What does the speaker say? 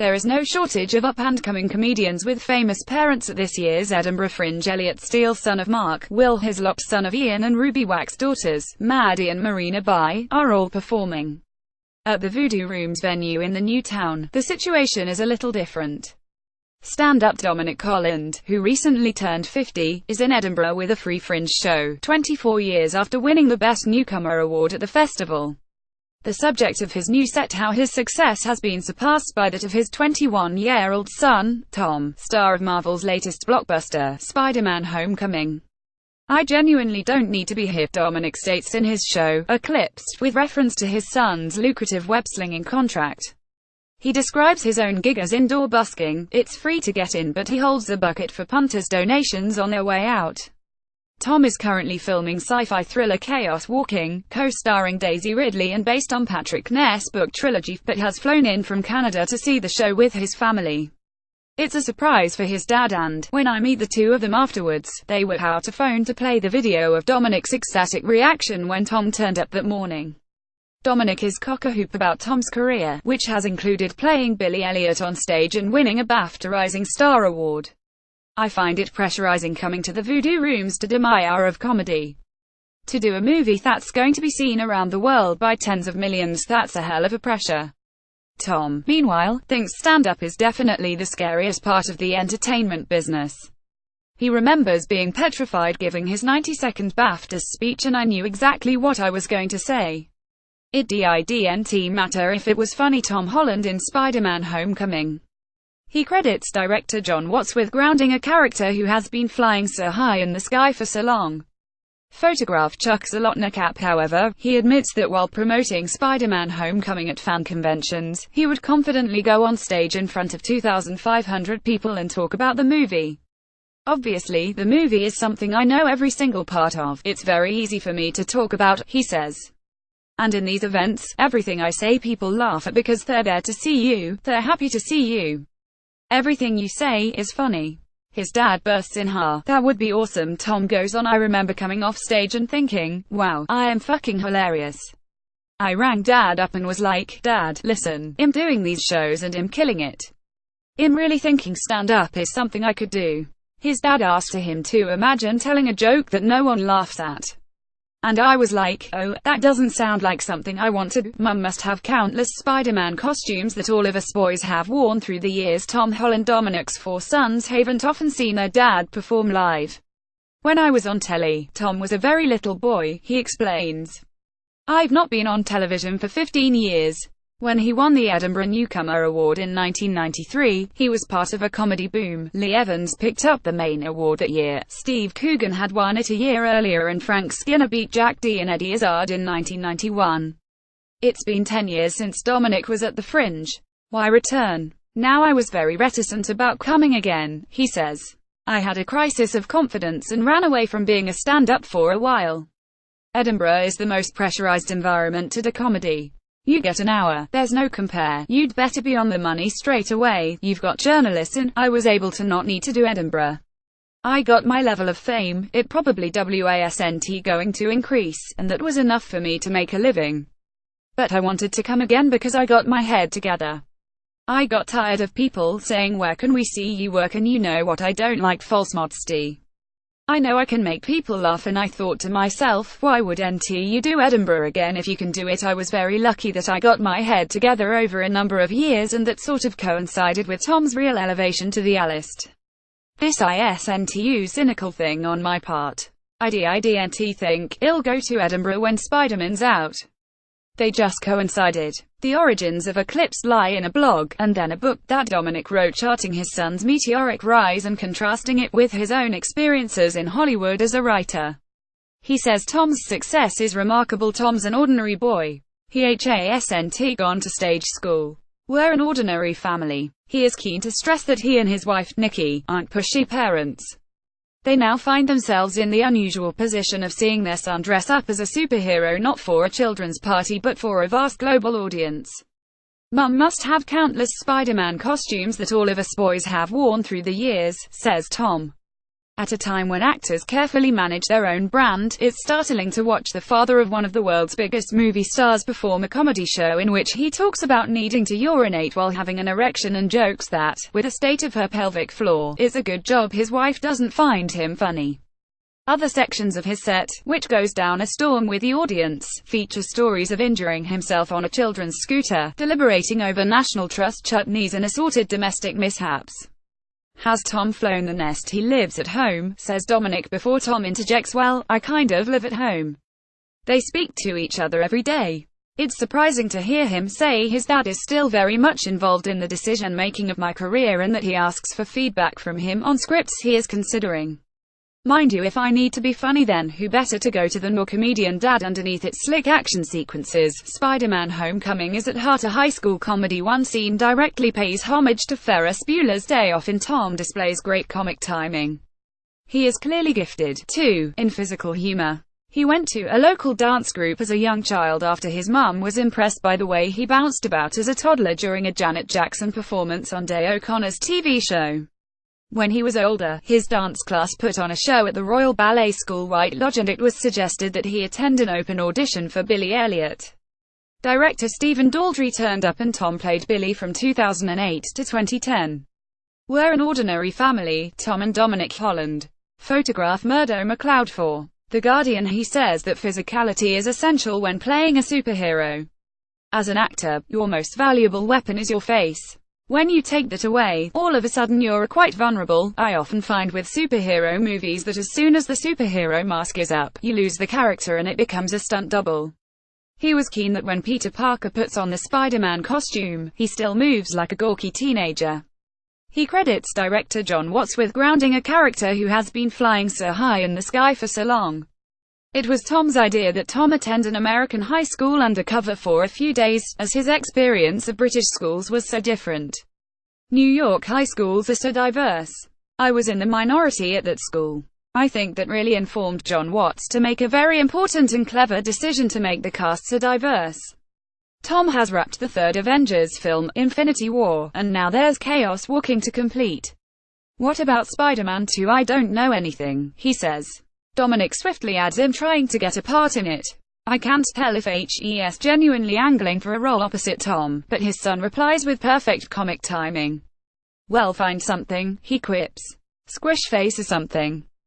There is no shortage of up-and-coming comedians with famous parents at this year's Edinburgh Fringe. Elliot Steele, son of Mark, Will Hislop, son of Ian, and Ruby Wax, daughters, Maddie and Marina Bai, are all performing at the Voodoo Rooms venue in the new town. The situation is a little different. Stand-up Dominic, Holland, who recently turned 50, is in Edinburgh with a free Fringe show, 24 years after winning the Best Newcomer award at the festival. The subject of his new set, how his success has been surpassed by that of his 21-year-old son, Tom, star of Marvel's latest blockbuster, Spider-Man: Homecoming. "I genuinely don't need to be hip," Dominic states in his show, Eclipsed, with reference to his son's lucrative web-slinging contract. He describes his own gig as indoor busking. It's free to get in, but he holds the bucket for punters' donations on their way out. Tom is currently filming sci-fi thriller Chaos Walking, co-starring Daisy Ridley and based on Patrick Ness' book trilogy, but has flown in from Canada to see the show with his family. It's a surprise for his dad, and when I meet the two of them afterwards, they were out to phone to play the video of Dominic's ecstatic reaction when Tom turned up that morning. Dominic is cock-a-hoop about Tom's career, which has included playing Billy Elliot on stage and winning a BAFTA Rising Star Award. "I find it pressurizing coming to the Voodoo Rooms to do my hour of comedy. To do a movie that's going to be seen around the world by tens of millions, that's a hell of a pressure." Tom, meanwhile, thinks stand-up is definitely the scariest part of the entertainment business. He remembers being petrified giving his 90-second BAFTA speech, and I knew exactly what I was going to say. It didn't matter if it was funny. Tom Holland in Spider-Man: Homecoming. He credits director John Watts with grounding a character who has been flying so high in the sky for so long. Photograph Chuck Zlotnick. However, he admits that while promoting Spider-Man: Homecoming at fan conventions, he would confidently go on stage in front of 2,500 people and talk about the movie. "Obviously, the movie is something I know every single part of. It's very easy for me to talk about," he says. "And in these events, everything I say people laugh at because they're there to see you, they're happy to see you. Everything you say is funny." His dad bursts in, "That would be awesome." Tom goes on, "I remember coming off stage and thinking, wow, I am fucking hilarious. I rang Dad up and was like, Dad, listen, I'm doing these shows and I'm killing it. I'm really thinking stand-up is something I could do." His dad asked him to imagine telling a joke that no one laughs at. "And I was like, oh, that doesn't sound like something I want to do." Mum must have countless Spider-Man costumes that all of us boys have worn through the years. Tom Holland, Dominic's 4 sons, haven't often seen their dad perform live. "When I was on telly, Tom was a very little boy," he explains. "I've not been on television for 15 years. When he won the Edinburgh Newcomer Award in 1993, he was part of a comedy boom. Lee Evans picked up the main award that year, Steve Coogan had won it a year earlier, and Frank Skinner beat Jack D and Eddie Izzard in 1991. It's been 10 years since Dominic was at the Fringe. Why return? Now I was very reticent about coming again," he says. "I had a crisis of confidence and ran away from being a stand-up for a while. Edinburgh is the most pressurized environment to do comedy. You get an hour, there's no compare, you'd better be on the money straight away, you've got journalists in. I was able to not need to do Edinburgh. I got my level of fame, it probably wasn't going to increase, and that was enough for me to make a living. But I wanted to come again because I got my head together. I got tired of people saying, where can we see you work, and you know what I don't like, false modesty. I know I can make people laugh, and I thought to myself, why wouldn't you do Edinburgh again if you can do it? I was very lucky that I got my head together over a number of years, and that sort of coincided with Tom's real elevation to the A-list. This isn't cynical thing on my part. I didn't think I'll go to Edinburgh when Spider-Man's out. They just coincided. The origins of Eclipsed lie in a blog, and then a book that Dominic wrote charting his son's meteoric rise and contrasting it with his own experiences in Hollywood as a writer. He says Tom's success is remarkable. Tom's an ordinary boy. He hasn't gone to stage school. We're an ordinary family. He is keen to stress that he and his wife, Nikki, aren't pushy parents. They now find themselves in the unusual position of seeing their son dress up as a superhero, not for a children's party but for a vast global audience. Mum must have countless Spider-Man costumes that all of us boys have worn through the years, says Tom. At a time when actors carefully manage their own brand, it's startling to watch the father of one of the world's biggest movie stars perform a comedy show in which he talks about needing to urinate while having an erection and jokes that, with the state of her pelvic floor, it's a good job his wife doesn't find him funny. Other sections of his set, which goes down a storm with the audience, feature stories of injuring himself on a children's scooter, deliberating over National Trust chutneys and assorted domestic mishaps. Has Tom flown the nest? He lives at home, says Dominic before Tom interjects, well, I kind of live at home. They speak to each other every day. It's surprising to hear him say his dad is still very much involved in the decision-making of my career and that he asks for feedback from him on scripts he is considering. Mind you, if I need to be funny, then who better to go to than your comedian dad? Underneath its slick action sequences, Spider-Man Homecoming is at heart a high school comedy. One scene directly pays homage to Ferris Bueller's Day Off, and Tom displays great comic timing. He is clearly gifted, too, in physical humor. He went to a local dance group as a young child after his mum was impressed by the way he bounced about as a toddler during a Janet Jackson performance on Day O'Connor's TV show. When he was older, his dance class put on a show at the Royal Ballet School White Lodge, and it was suggested that he attend an open audition for Billy Elliot. Director Stephen Daldry turned up and Tom played Billy from 2008 to 2010. We're an ordinary family, Tom and Dominic Holland. Photograph Murdo McLeod for The Guardian. He says that physicality is essential when playing a superhero. As an actor, your most valuable weapon is your face. When you take that away, all of a sudden you're quite vulnerable. I often find with superhero movies that as soon as the superhero mask is up, you lose the character and it becomes a stunt double. He was keen that when Peter Parker puts on the Spider-Man costume, he still moves like a gawky teenager. He credits director John Watts with grounding a character who has been flying so high in the sky for so long. It was Tom's idea that Tom attend an American high school undercover for a few days, as his experience of British schools was so different. New York high schools are so diverse. I was in the minority at that school. I think that really informed John Watts to make a very important and clever decision to make the cast so diverse. Tom has wrapped the third Avengers film, Infinity War, and now there's Chaos Walking to complete. What about Spider-Man 2? I don't know anything, he says. Dominic swiftly adds, I'm trying to get a part in it. I can't tell if he's genuinely angling for a role opposite Tom, but his son replies with perfect comic timing. Well, find something, he quips. Squish face or something.